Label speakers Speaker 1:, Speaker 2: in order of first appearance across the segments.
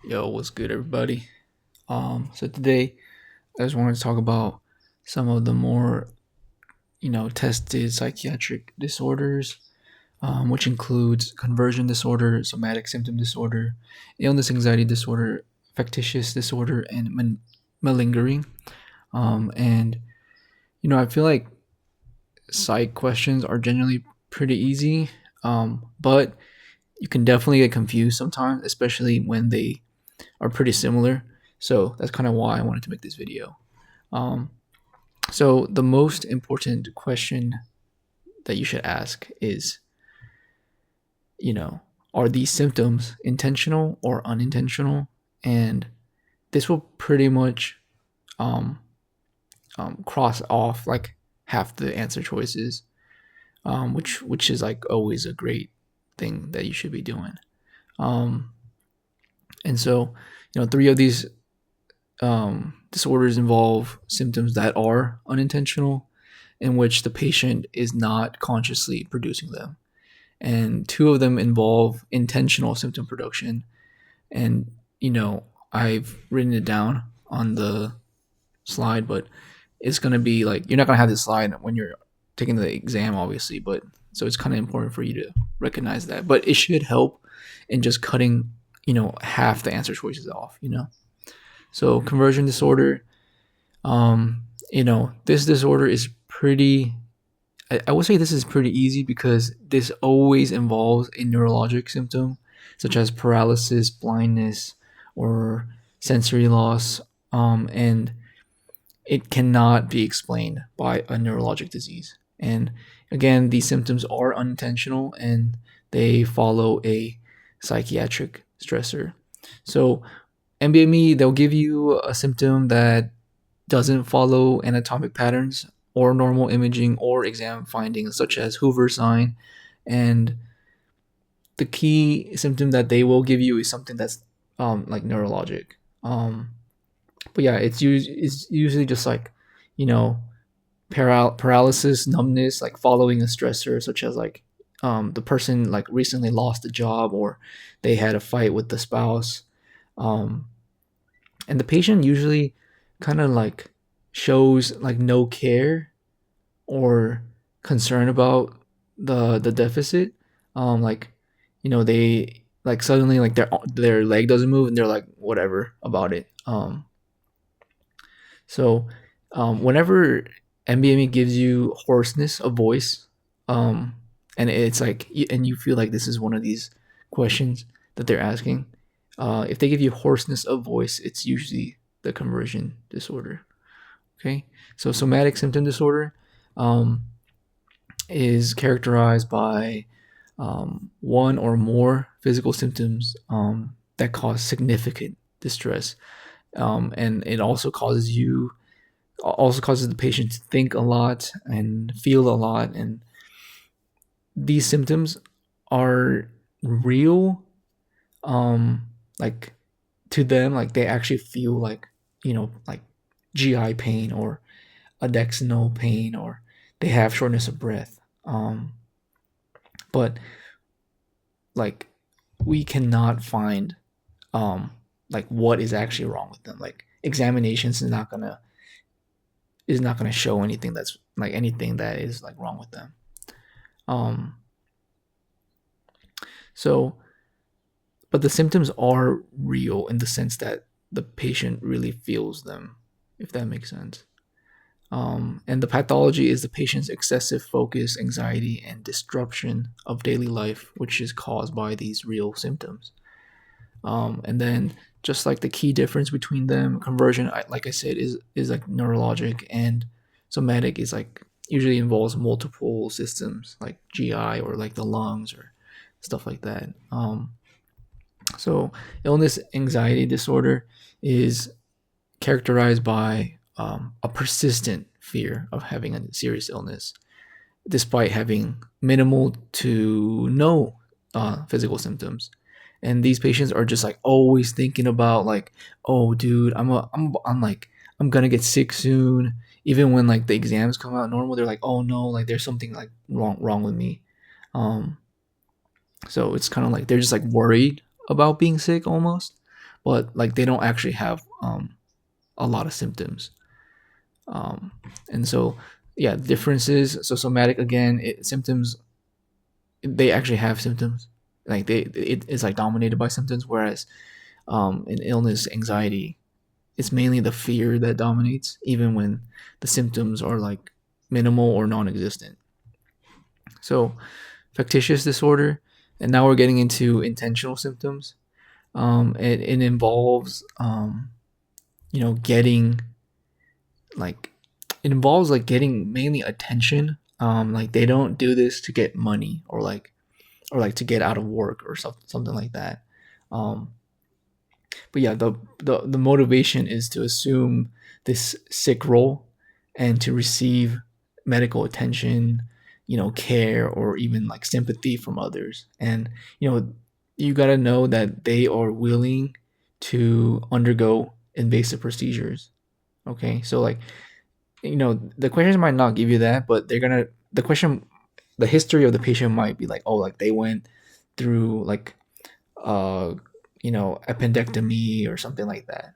Speaker 1: Yo, what's good, everybody? So today I just wanted to talk about some of the more, tested psychiatric disorders, which includes conversion disorder, somatic symptom disorder, illness anxiety disorder, factitious disorder, and malingering. And I feel like psych questions are generally pretty easy, but you can definitely get confused sometimes, especially when they are pretty similar. So that's kind of why I wanted to make this video. Um, so the most important question that you should ask is, you know, are these symptoms intentional or unintentional? And this will pretty much um, cross off like half the answer choices, which is like always a great thing that you should be doing. Um, and so, three of these disorders involve symptoms that are unintentional, in which the patient is not consciously producing them. And two of them involve intentional symptom production. And, I've written it down on the slide, but it's going to be like, you're not going to have this slide when you're taking the exam, obviously, but so it's kind of important for you to recognize that. But it should help in just cutting, half the answer choices off. So conversion disorder, this disorder is pretty. I would say this is pretty easy because this always involves a neurologic symptom, such as paralysis, blindness, or sensory loss, and it cannot be explained by a neurologic disease. And again, these symptoms are unintentional and they follow a psychiatric stressor. So NBME, they'll give you a symptom that doesn't follow anatomic patterns or normal imaging or exam findings, such as Hoover sign. And the key symptom that they will give you is something that's like neurologic. But yeah, it's usually just like, you know, paralysis, numbness, like following a stressor, such as like the person like recently lost a job or they had a fight with the spouse. Um, and the patient usually kind of like shows like no care or concern about the deficit. Like, they like suddenly like their leg doesn't move and they're like whatever about it. So whenever MBME gives you hoarseness of voice, and it's like, and you feel like this is one of these questions that they're asking, if they give you hoarseness of voice, it's usually the conversion disorder. Okay, so somatic symptom disorder um, is characterized by one or more physical symptoms that cause significant distress, and it also causes the patient to think a lot and feel a lot. And these symptoms are real, like to them, like they actually feel like, like GI pain or adexinal pain, or they have shortness of breath. But like we cannot find like what is actually wrong with them. Like examinations is not gonna show anything that's like anything that is like wrong with them. Um, so, but the symptoms are real in the sense that the patient really feels them, if that makes sense. And the pathology is the patient's excessive focus, anxiety, and disruption of daily life, which is caused by these real symptoms. And then, just like the key difference between them, conversion, like I said, is like neurologic, and somatic is like usually involves multiple systems like GI or like the lungs or stuff like that. So illness anxiety disorder is characterized by a persistent fear of having a serious illness, despite having minimal to no physical symptoms. And these patients are just like always thinking about like, oh, dude, I'm like I'm gonna get sick soon. Even when like the exams come out normal, they're like, oh no, like there's something like wrong with me. Um, so it's kind of like they're just like worried about being sick almost. but like they don't actually have a lot of symptoms. Um, and so, yeah, differences. So somatic again, symptoms, they actually have symptoms. Like it's like dominated by symptoms, whereas in illness, anxiety, it's mainly the fear that dominates, even when the symptoms are like minimal or non-existent. So factitious disorder, and now we're getting into intentional symptoms. It involves getting like it involves like getting mainly attention. Like they don't do this to get money or like to get out of work or something like that. Um, but yeah, the motivation is to assume this sick role and to receive medical attention, care, or even like sympathy from others. And you got to know that they are willing to undergo invasive procedures. Okay, so like the questions might not give you that, but the history of the patient might be like, oh, like they went through like uh appendectomy or something like that,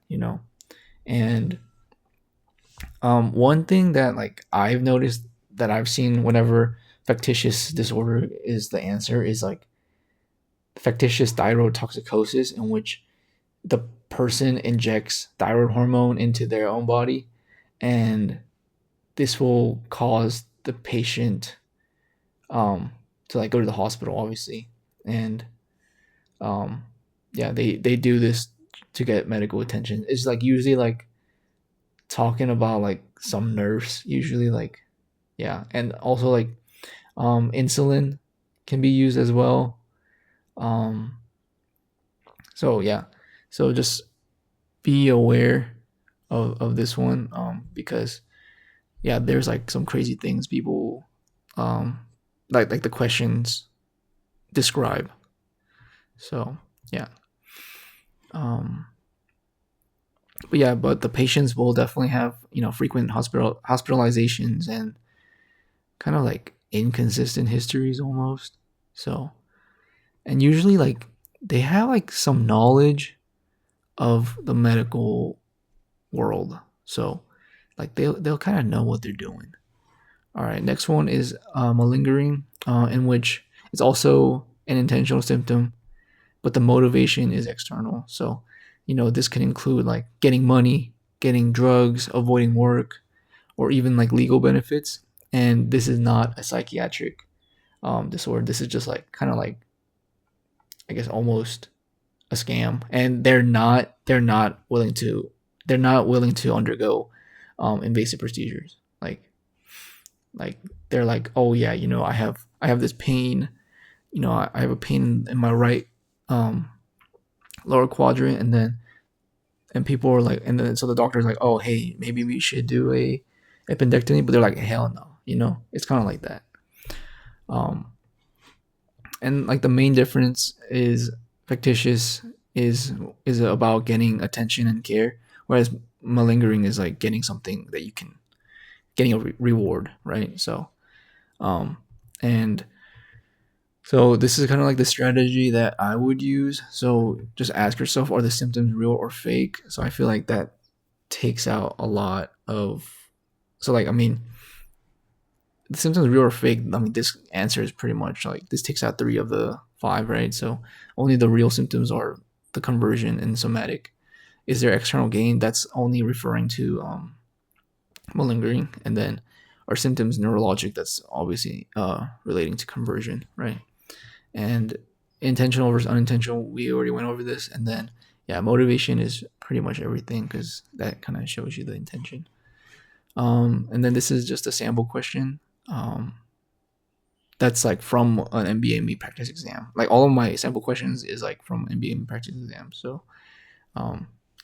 Speaker 1: and one thing that like I've noticed that I've seen whenever factitious disorder is the answer is like factitious thyroid toxicosis, in which the person injects thyroid hormone into their own body, and this will cause the patient to like go to the hospital, obviously. And um yeah, they do this to get medical attention. It's like usually like talking about like some nerves, usually, like, yeah. And also like insulin can be used as well. um so yeah, so just be aware of this one, because yeah, there's like some crazy things people um like the questions describe. So yeah. um but yeah, but the patients will definitely have frequent hospitalizations and kind of like inconsistent histories almost. So, and usually like they have like some knowledge of the medical world, so like they'll kind of know what they're doing. All right, next one is malingering, in which it's also an intentional symptom, but the motivation is external. So, this can include like getting money, getting drugs, avoiding work, or even like legal benefits. And this is not a psychiatric disorder. This is just like kind of like, I guess, almost a scam. And they're not willing to undergo invasive procedures. Like they're like, oh yeah, I have this pain. I have a pain in my right um, lower quadrant, and people are like, and then so the doctor's like, oh hey, maybe we should do a appendectomy, but they're like, hell no, it's kind of like that. um and like the main difference is factitious is about getting attention and care, whereas malingering is like getting something that you can getting a reward, right? So um and so this is kind of like the strategy that I would use. So just ask yourself, are the symptoms real or fake? So I feel like that takes out a lot of, so like, I mean, the symptoms real or fake, I mean, this answer is pretty much like this takes out 3 of the 5, right? So only the real symptoms are the conversion and somatic. Is there external gain? That's only referring to malingering. And then are symptoms neurologic? That's obviously relating to conversion, right? And intentional versus unintentional, we already went over this. And then yeah, motivation is pretty much everything, because that kind of shows you the intention. And then this is just a sample question. That's like from an NBME practice exam. Like all of my sample questions is like from NBME practice exam. So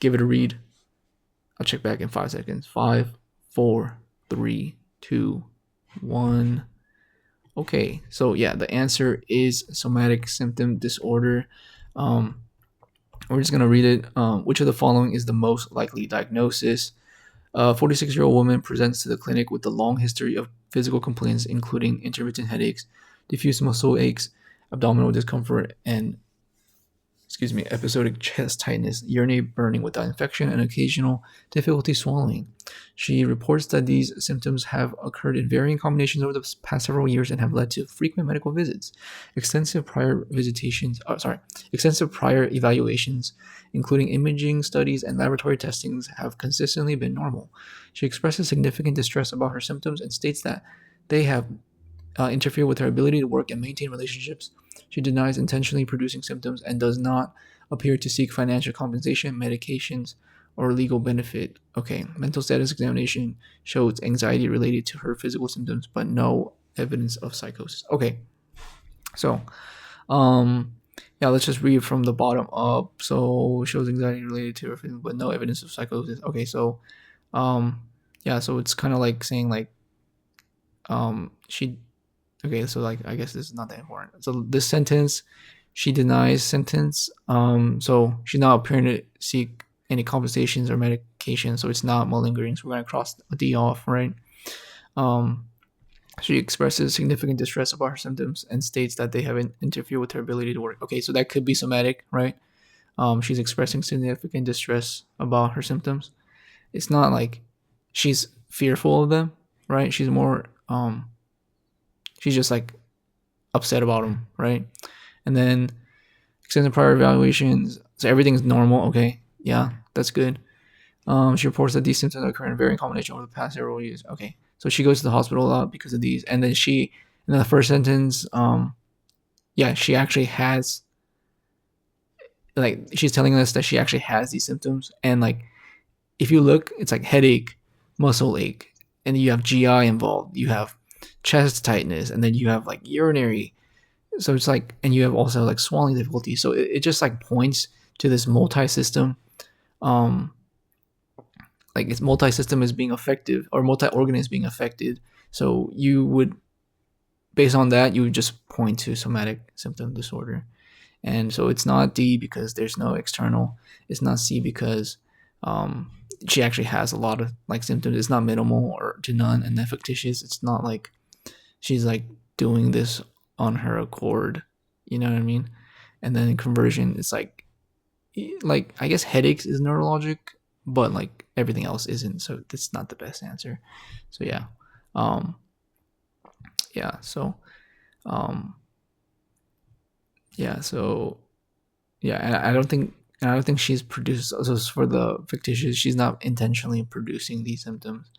Speaker 1: give it a read. I'll check back in 5 seconds. 5, 4, 3, 2, 1. Okay, so yeah, the answer is somatic symptom disorder. We're just gonna read it. Which of the following is the most likely diagnosis? A 46-year-old woman presents to the clinic with a long history of physical complaints, including intermittent headaches, diffuse muscle aches, abdominal discomfort, and episodic chest tightness, urinary burning without infection, and occasional difficulty swallowing. She reports that these symptoms have occurred in varying combinations over the past several years and have led to frequent medical visits. Extensive prior evaluations, including imaging studies and laboratory testings, have consistently been normal. She expresses significant distress about her symptoms and states that they have interfered with her ability to work and maintain relationships. She denies intentionally producing symptoms and does not appear to seek financial compensation, medications, or legal benefit. Okay, mental status examination shows anxiety related to her physical symptoms, but no evidence of psychosis. Okay, so, yeah, let's just read from the bottom up. So, shows anxiety related to her physical, but no evidence of psychosis. Okay, so, yeah, so it's kind of like saying like, she okay, so like I guess this is not that important. So this sentence, she denies sentence. So she's not appearing to seek any compensations or medication, so it's not malingering. So we're gonna cross a D off, right? She expresses significant distress about her symptoms and states that they haven't interfered with her ability to work. Okay, so that could be somatic, right? She's expressing significant distress about her symptoms. It's not like she's fearful of them, right? She's more she's just like upset about them, right? And then extended prior evaluations, so everything's normal. Okay, yeah, that's good. She reports that these symptoms occur in varying combination over the past several years. Okay, so she goes to the hospital a lot because of these, and then in the first sentence, yeah, she actually has, like, she's telling us that she actually has these symptoms, and like, if you look, it's like headache, muscle ache, and you have GI involved, you have chest tightness, and then you have like urinary. So it's like, and you have also like swallowing difficulty. So it just like points to this multi-system, like its multi-system is being affected or multi-organ is being affected. So you would, based on that, you would just point to somatic symptom disorder. And so it's not D because there's no external. It's not C because she actually has a lot of like symptoms. It's not minimal or to none. And then factitious, it's not like she's like doing this on her accord. You know what I mean? And then in conversion, it's like I guess headaches is neurologic, but like everything else isn't. So that's not the best answer. So yeah, um, yeah. So yeah. So yeah, and I don't think she's produced. So for the fictitious, she's not intentionally producing these symptoms.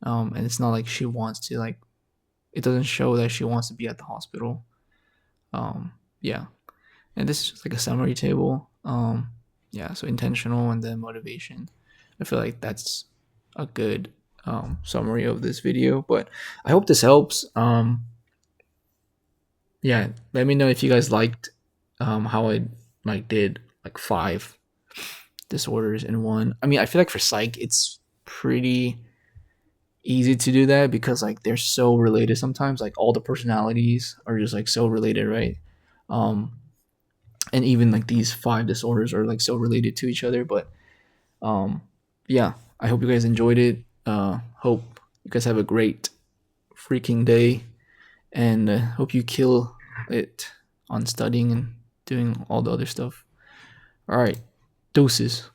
Speaker 1: And it's not like she wants to like. It doesn't show that she wants to be at the hospital. Yeah, and this is just like a summary table. Yeah, so intentional and then motivation. I feel like that's a good summary of this video. But I hope this helps. Yeah, let me know if you guys liked how I like did like 5 disorders in one. I mean, I feel like for psych, it's pretty easy to do that because like they're so related sometimes. Like all the personalities are just like so related, right? Um, and even like these 5 disorders are like so related to each other. But yeah, I hope you guys enjoyed it. Hope you guys have a great freaking day, and hope you kill it on studying and doing all the other stuff. All right, doses.